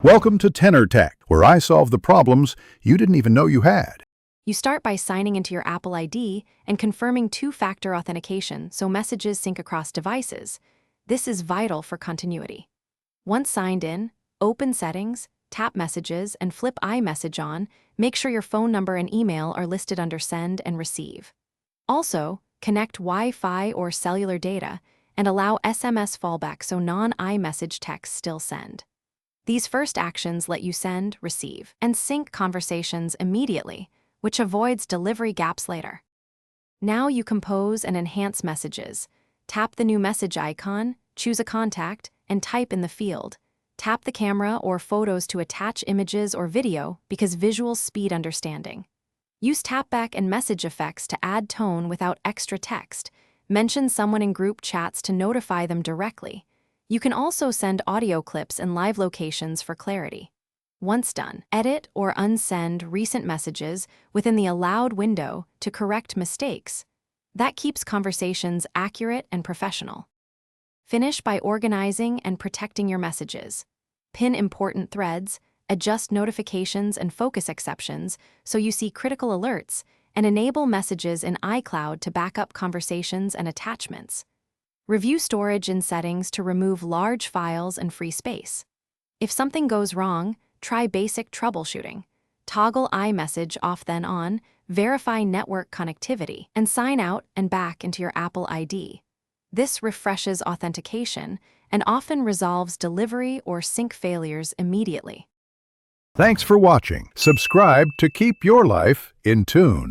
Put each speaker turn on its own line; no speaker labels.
Welcome to Tenor Tech, where I solve the problems you didn't even know you had.
You start by signing into your Apple ID and confirming two-factor authentication so messages sync across devices. This is vital for continuity. Once signed in, open Settings, tap Messages, and flip iMessage on. Make sure your phone number and email are listed under Send and Receive. Also, connect Wi-Fi or cellular data and allow SMS fallback so non-iMessage texts still send. These first actions let you send, receive, and sync conversations immediately, which avoids delivery gaps later. Now you compose and enhance messages. Tap the new message icon, choose a contact, and type in the field. Tap the camera or photos to attach images or video because visuals speed understanding. Use tapback and message effects to add tone without extra text. Mention someone in group chats to notify them directly. You can also send audio clips and live locations for clarity. Once done, edit or unsend recent messages within the allowed window to correct mistakes. That keeps conversations accurate and professional. Finish by organizing and protecting your messages. Pin important threads, adjust notifications and focus exceptions so you see critical alerts, and enable messages in iCloud to back up conversations and attachments. Review storage in settings to remove large files and free space. If something goes wrong, try basic troubleshooting. Toggle iMessage off then on, verify network connectivity, and sign out and back into your Apple ID. This refreshes authentication and often resolves delivery or sync failures immediately.
Thanks for watching. Subscribe to keep your life in tune.